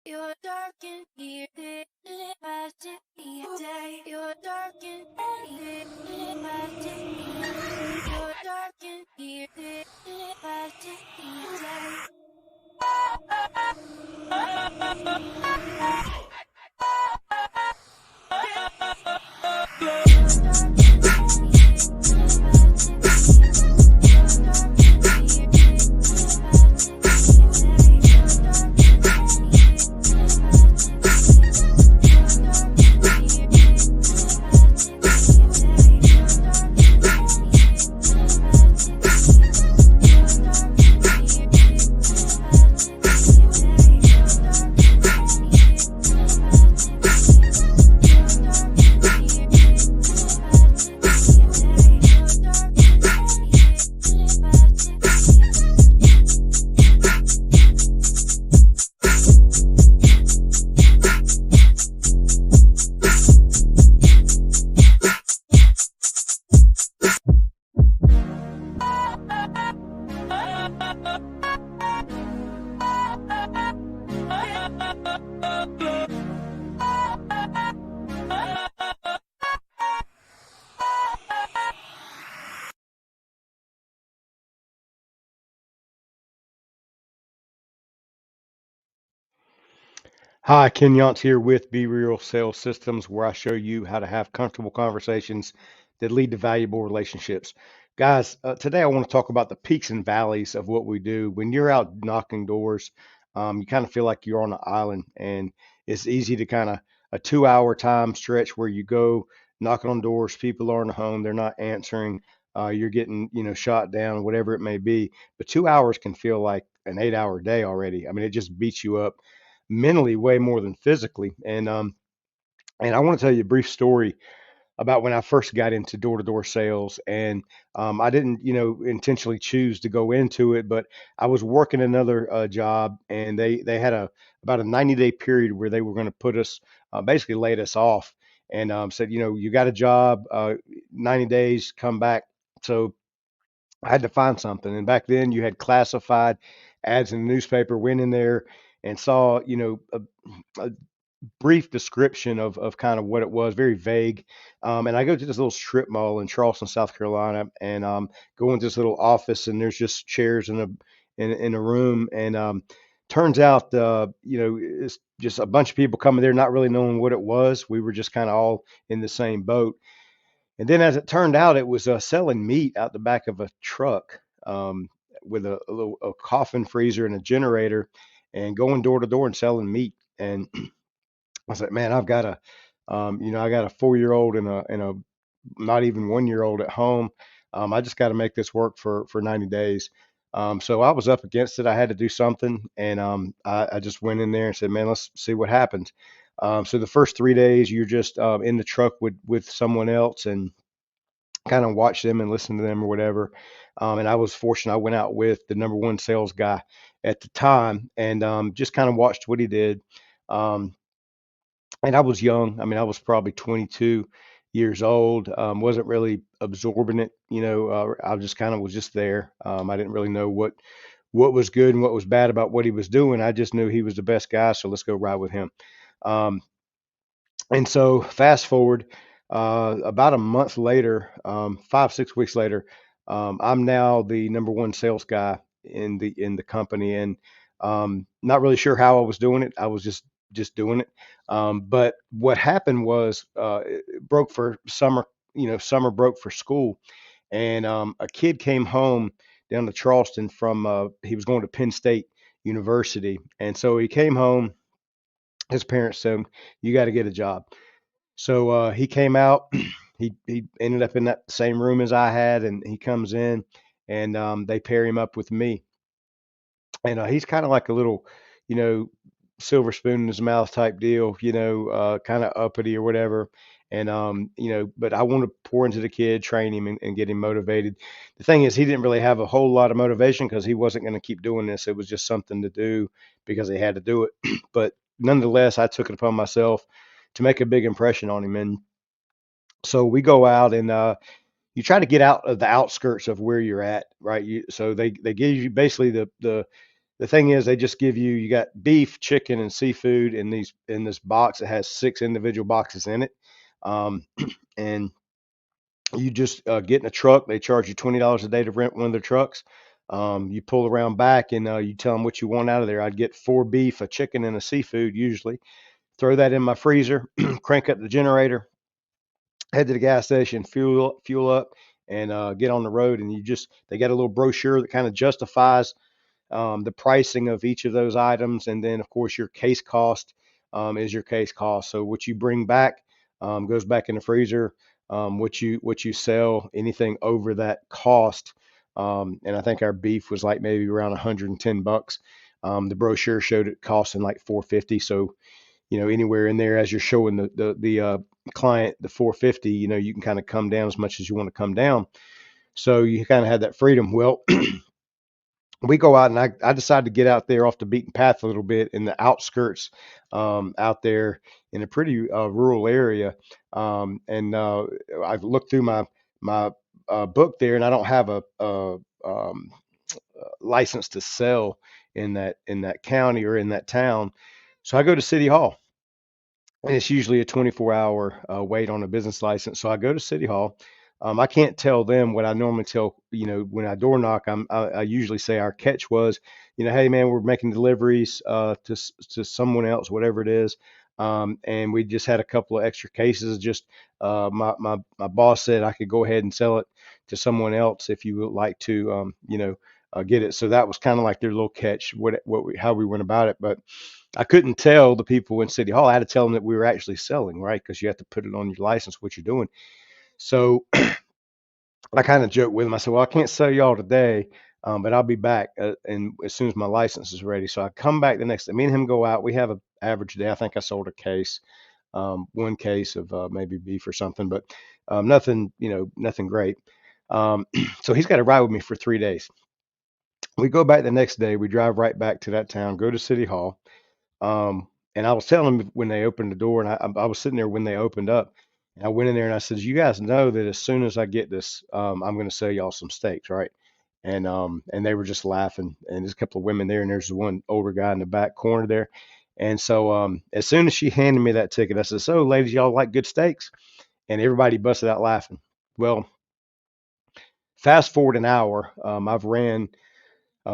You're dark and here, day. You're dark and here, you're dark and here, day. Hi, Ken Yance here with Be Real Sales Systems, where I show you how to have comfortable conversations that lead to valuable relationships. Guys, today I want to talk about the peaks and valleys of what we do. When you're out knocking doors, you kind of feel like you're on an island, and it's easy to kind of a 2 hour time stretch where you go knocking on doors, people aren't home, they're not answering, you're getting, shot down, whatever it may be. But 2 hours can feel like an 8 hour day already. I mean, it just beats you up mentally way more than physically. And I want to tell you a brief story about when I first got into door to door sales. And I didn't, intentionally choose to go into it, but I was working another job, and they had about a 90-day period where they were going to put us basically laid us off, and said, you got a job, 90 days, come back. So I had to find something. And back then you had classified ads in the newspaper, went in there and saw, a brief description of kind of what it was, very vague. And I go to this little strip mall in Charleston, South Carolina, and go into this little office, and there's just chairs in a room, and turns out, it's just a bunch of people coming there, not really knowing what it was. We were just kind of all in the same boat. And then, as it turned out, it was selling meat out the back of a truck, with a coffin freezer and a generator, and going door to door and selling meat. And I was like, man, I got a 4 year old and a not even 1 year old at home. I just got to make this work for 90 days. So I was up against it. I had to do something, and I just went in there and said, man, let's see what happens. So the first 3 days, you're just in the truck with someone else, and kind of watch them and listen to them or whatever. And I was fortunate. I went out with the number one sales guy at the time, and just kind of watched what he did. Um, and I was young. I mean, I was probably 22 years old. Wasn't really absorbing it. I just kind of was just there. I didn't really know what was good and what was bad about what he was doing. I just knew he was the best guy, so let's go ride with him. Um, and so fast forward, about a month later, 5, 6 weeks later, I'm now the number one sales guy in the company, and not really sure how I was doing it. I was just doing it. But what happened was, it broke for summer. Summer broke for school, and a kid came home down to Charleston from, he was going to Penn State University, and so he came home. His parents said, "You got to get a job." So he came out. He ended up in that same room as I had, and he comes in, and they pair him up with me. And he's kind of like a little, you know, silver spoon in his mouth type deal, kind of uppity or whatever. And but I want to pour into the kid, train him, and get him motivated. The thing is, he didn't really have a whole lot of motivation because he wasn't going to keep doing this. It was just something to do because he had to do it. But nonetheless, I took it upon myself to make a big impression on him. And so we go out, and you try to get out of the outskirts of where you're at, right? So they give you basically the The thing is, they just give you, you got beef, chicken, and seafood in this box that has six individual boxes in it. And you just get in a truck. They charge you $20 a day to rent one of their trucks. You pull around back and you tell them what you want out of there. I'd get four beef, a chicken, and a seafood usually. Throw that in my freezer, crank up the generator, head to the gas station, fuel up, and get on the road. And they got a little brochure that kind of justifies the pricing of each of those items, and then of course your case cost is your case cost. So what you bring back goes back in the freezer. What you sell, anything over that cost, and I think our beef was like maybe around 110 bucks. The brochure showed it costing like 450. So anywhere in there as you're showing the client the 450, you can kind of come down as much as you want to come down. So you kind of had that freedom. Well, we go out and I decided to get out there off the beaten path a little bit in the outskirts, out there in a pretty rural area. And I've looked through my book there, and I don't have a license to sell in that county or in that town. So I go to City Hall, and it's usually a 24-hour wait on a business license. So I go to City Hall. I can't tell them what I normally tell, when I door knock. I usually say our catch was, hey man, we're making deliveries to someone else, whatever it is. And we just had a couple of extra cases. Just my boss said I could go ahead and sell it to someone else if you would like to, get it. So that was kind of like their little catch, how we went about it. But I couldn't tell the people in City Hall. I had to tell them that we were actually selling, right? Because you have to put it on your license what you're doing. So I kind of joked with him. I said, "Well, I can't sell y'all today, but I'll be back and as soon as my license is ready." So I come back the next day. Me and him go out. We have an average day. I think I sold a case, one case of maybe beef or something, but nothing, nothing great. Um, so he's got to ride with me for 3 days. We go back the next day. We drive right back to that town, go to City Hall. And I was telling them when they opened the door, and I was sitting there when they opened up, and I went in there and I said, "You guys know that as soon as I get this, I'm going to sell y'all some steaks, right?" And they were just laughing. And there's a couple of women there, and there's one older guy in the back corner there. And so as soon as she handed me that ticket, I said, "So, ladies, y'all like good steaks?" And everybody busted out laughing. Well, fast forward an hour, I've ran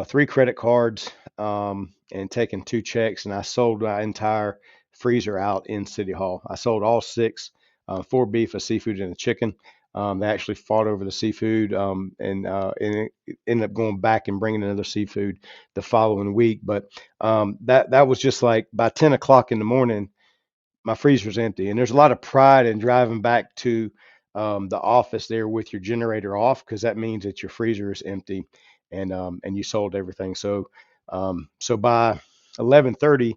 three credit cards, and taken two checks, and I sold my entire freezer out in City Hall. I sold all six, four beef, a seafood, and a chicken. They actually fought over the seafood, and it ended up going back and bringing another seafood the following week. But that was just like by 10 o'clock in the morning my freezer's empty. And there's a lot of pride in driving back to the office there with your generator off, because that means that your freezer is empty, and you sold everything. So by 11:30,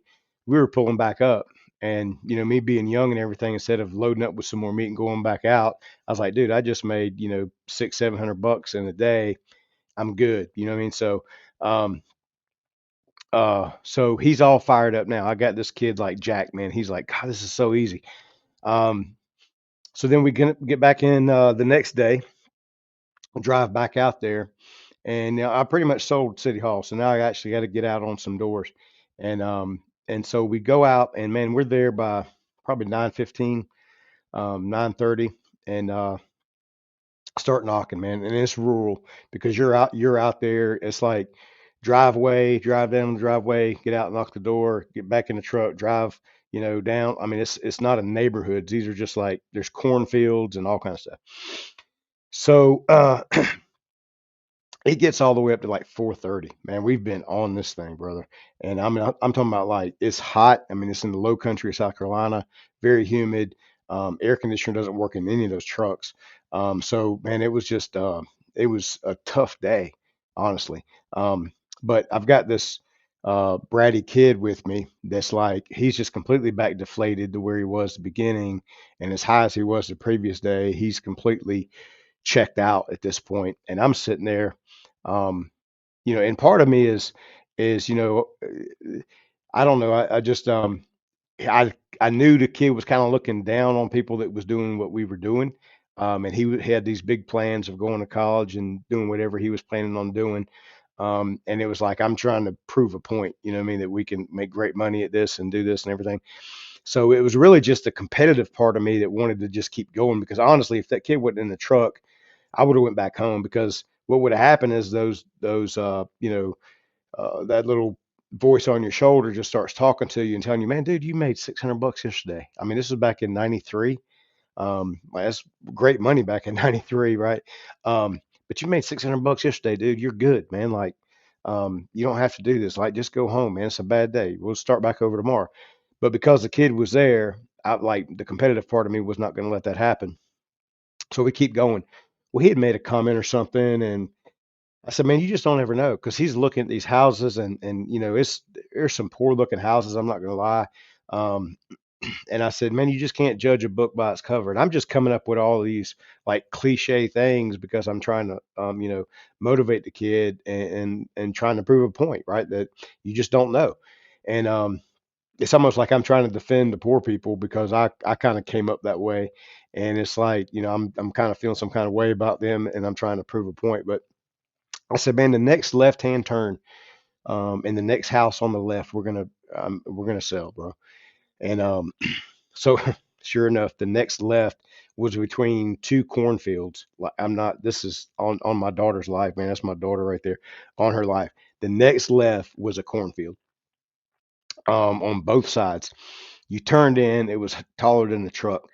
we were pulling back up. And me being young and everything, instead of loading up with some more meat and going back out, I was like, dude, I just made 600-700 bucks in a day. I'm good. You know what I mean? So he's all fired up now. I got this kid like Jack, man. He's like, God, this is so easy. Um, so then we get back in the next day, drive back out there, and I pretty much sold City Hall. So now I actually got to get out on some doors, and so we go out, and man, we're there by probably 9:15, 9:30, and start knocking, man. And it's rural because you're out there. It's like drive down the driveway, get out, knock the door, get back in the truck, drive, down. I mean, it's not a neighborhood. These are just like there's cornfields and all kinds of stuff. So it gets all the way up to like 4:30. Man, we've been on this thing, brother. And I mean, I'm talking about like it's hot. I mean, it's in the low country of South Carolina, very humid. Air conditioner doesn't work in any of those trucks. So man, it was a tough day, honestly. But I've got this bratty kid with me that's like he's just completely back deflated to where he was at the beginning, and as high as he was the previous day, he's completely checked out at this point. And I'm sitting there, and part of me is I don't know. I just I knew the kid was kind of looking down on people that was doing what we were doing. And he had these big plans of going to college and doing whatever he was planning on doing. And it was like, I'm trying to prove a point, you know what I mean, that we can make great money at this and do this and everything. So it was really just the competitive part of me that wanted to just keep going, because honestly, if that kid wasn't in the truck, I would have went back home, because what would have happened is that little voice on your shoulder just starts talking to you and telling you, man, dude, you made $600 yesterday. I mean, this was back in 93. Well, that's great money back in 93, right? But you made $600 yesterday, dude. You're good, man. Like, you don't have to do this. Like, just go home, man. It's a bad day. We'll start back over tomorrow. But because the kid was there, I like the competitive part of me was not going to let that happen. So we keep going. Well, he had made a comment or something, and I said, man, you just don't ever know, because he's looking at these houses, and there's some poor looking houses. I'm not going to lie. Um, and I said, man, you just can't judge a book by its cover. And I'm just coming up with all these like cliche things because I'm trying to, motivate the kid, and trying to prove a point, right? That you just don't know. And it's almost like I'm trying to defend the poor people, because I kind of came up that way. And it's like, I'm kind of feeling some kind of way about them, and I'm trying to prove a point. But I said, man, the next left hand turn, in the next house on the left, we're gonna sell, bro. And so sure enough, the next left was between two cornfields. Like, I'm not, this is on my daughter's life, man. That's my daughter right there, on her life. The next left was a cornfield, on both sides. You turned in, it was taller than the truck.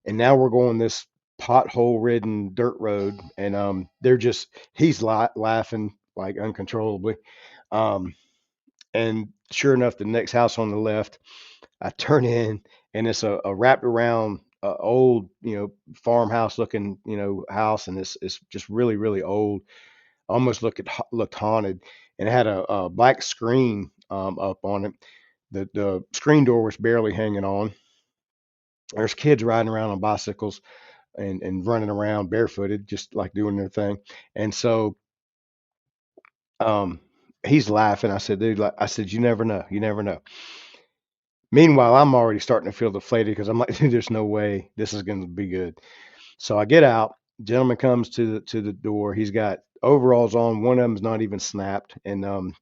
And now we're going this pothole ridden dirt road. And he's laughing like uncontrollably. Um, and sure enough, the next house on the left, I turn in, and it's a wrapped around, old, farmhouse looking, house, and it's just really really old, almost looked haunted, and it had a black screen, up on it. The screen door was barely hanging on. There's kids riding around on bicycles, and running around barefooted, just like doing their thing. And so, um, he's laughing. I said, dude, like, I said, you never know, you never know. Meanwhile, I'm already starting to feel deflated, because I'm like, dude, there's no way this is going to be good. So I get out. Gentleman comes to the door. He's got overalls on. One of them's not even snapped, and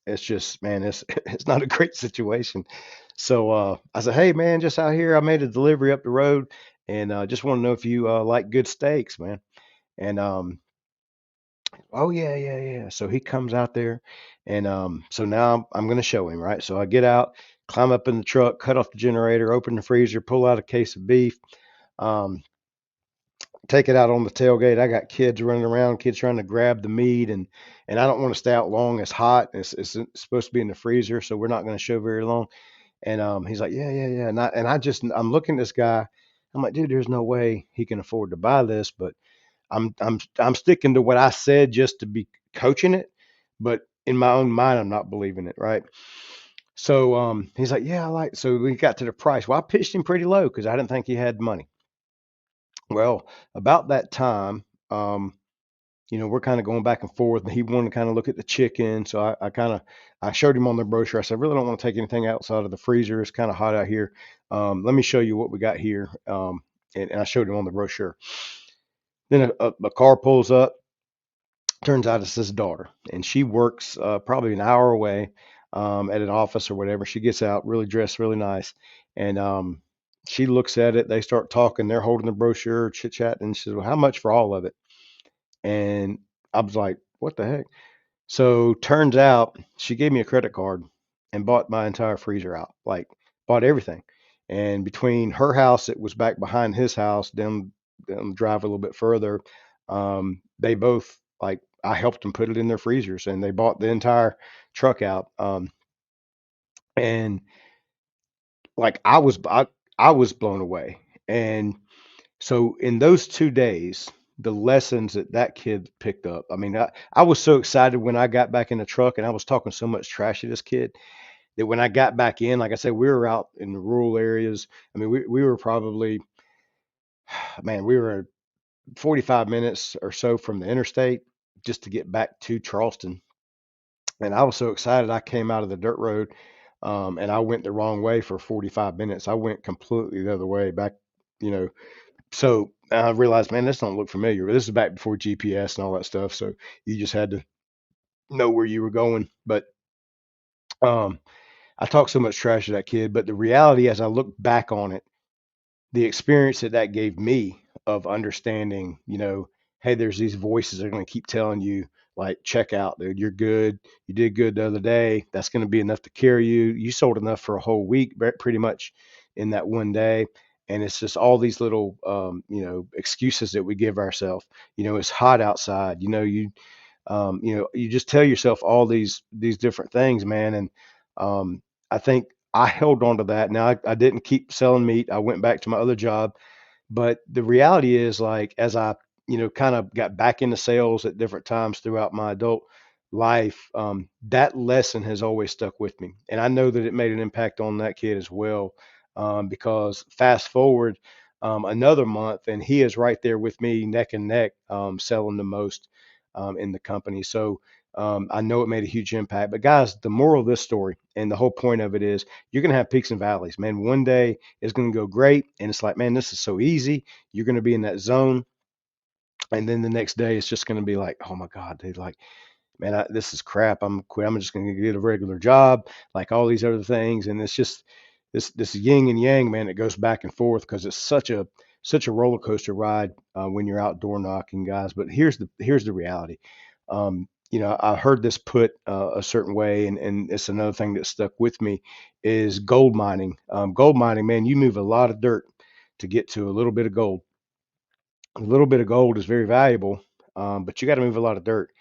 it's just, man, it's it's not a great situation. So I said, hey man, just out here. I made a delivery up the road, and just want to know if you like good steaks, man. And oh yeah, yeah, yeah. So he comes out there, and so now I'm gonna show him, right? So I get out, climb up in the truck, cut off the generator, open the freezer, pull out a case of beef, um, take it out on the tailgate. I got kids running around, kids trying to grab the meat, and I don't want to stay out long. It's hot. It's supposed to be in the freezer, so we're not going to show very long. And he's like, yeah, yeah, yeah. I'm looking at this guy. I'm like, dude, there's no way he can afford to buy this, but I'm sticking to what I said just to be coaching it, but in my own mind, I'm not believing it, right? So he's like, yeah, I like. So we got to the price. Well, I pitched him pretty low because I didn't think he had money. Well, about that time, we're kind of going back and forth, and he wanted to kind of look at the chicken. So I showed him on the brochure. I said, I really don't want to take anything outside of the freezer. It's kind of hot out here. Let me show you what we got here. And I showed him on the brochure. Then a car pulls up. Turns out it's his daughter, and she works probably an hour away, at an office or whatever. She gets out, really dressed, really nice, and she looks at it. They start talking. They're holding the brochure, chit chat, and she says, "Well, how much for all of it?" And I was like, "What the heck?" So turns out she gave me a credit card and bought my entire freezer out, like bought everything. And between her house, it was back behind his house, them drive a little bit further. They both, like, I helped them put it in their freezers, and they bought the entire truck out. And like I was blown away. And so in those 2 days, the lessons that kid picked up. I mean, I was so excited when I got back in the truck, and I was talking so much trash to this kid, that when I got back in, like I said, we were out in the rural areas. I mean, we were probably, man, we were 45 minutes or so from the interstate just to get back to Charleston. And I was so excited. I came out of the dirt road, and I went the wrong way for 45 minutes. I went completely the other way back, you know. So I realized, man, this don't look familiar. This is back before GPS and all that stuff. So you just had to know where you were going. But um, I talked so much trash to that kid. But the reality, as I look back on it, the experience that that gave me of understanding, hey, there's these voices that are going to keep telling you, like, check out, dude, you're good. You did good the other day. That's going to be enough to carry you. You sold enough for a whole week, pretty much in that one day. And it's just all these little, excuses that we give ourselves. It's hot outside. You just tell yourself all these different things, man. And I think I held on to that. Now I didn't keep selling meat. I went back to my other job, but the reality is, like, as I, kind of got back into sales at different times throughout my adult life, that lesson has always stuck with me. And I know that it made an impact on that kid as well. Because fast forward another month, and he is right there with me, neck and neck, selling the most in the company. So I know it made a huge impact. But guys, the moral of this story and the whole point of it is you're going to have peaks and valleys, man. One day it's going to go great. And it's like, man, this is so easy. You're going to be in that zone. And then the next day it's just going to be like, oh my God, dude, like, man, this is crap. I'm quit. I'm just going to get a regular job, like all these other things. And it's just this yin and yang, man. It goes back and forth because it's such a roller coaster ride when you're outdoor knocking, guys. But here's the reality. I heard this put a certain way, and it's another thing that stuck with me is gold mining. Gold mining, man, you move a lot of dirt to get to a little bit of gold. A little bit of gold is very valuable, but you got to move a lot of dirt.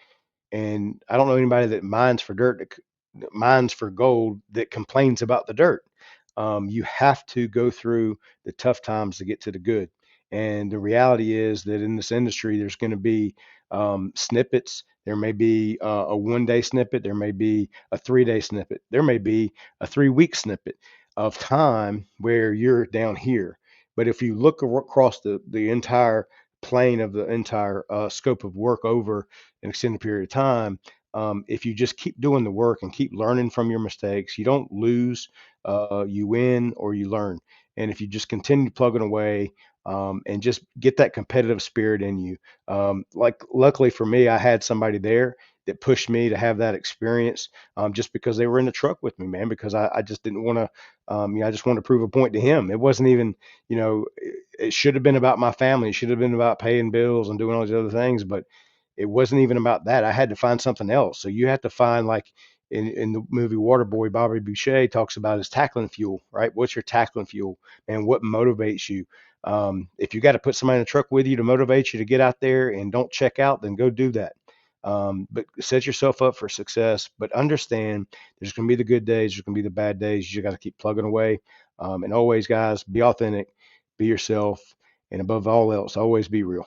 And I don't know anybody that mines for dirt, that mines for gold, that complains about the dirt. You have to go through the tough times to get to the good. And the reality is that in this industry, there's going to be snippets. There may be a 1 day snippet. There may be a 3 day snippet. There may be a 3 week snippet of time where you're down here. But if you look across the entire plane of the entire scope of work over an extended period of time, if you just keep doing the work and keep learning from your mistakes, you don't lose, you win or you learn. And if you just continue plugging away, and just get that competitive spirit in you, like luckily for me, I had somebody there that pushed me to have that experience, just because they were in the truck with me, man, because I just didn't want to, I just wanted to prove a point to him. It wasn't even, it should have been about my family. It should have been about paying bills and doing all these other things, but it wasn't even about that. I had to find something else. So you have to find, like, in the movie Waterboy, Bobby Boucher talks about his tackling fuel, right? What's your tackling fuel, and what motivates you? If you got to put somebody in the truck with you to motivate you to get out there and don't check out, then go do that. But set yourself up for success. But understand there's going to be the good days, there's going to be the bad days. You got to keep plugging away. And always, guys, be authentic, be yourself, and above all else, always be real.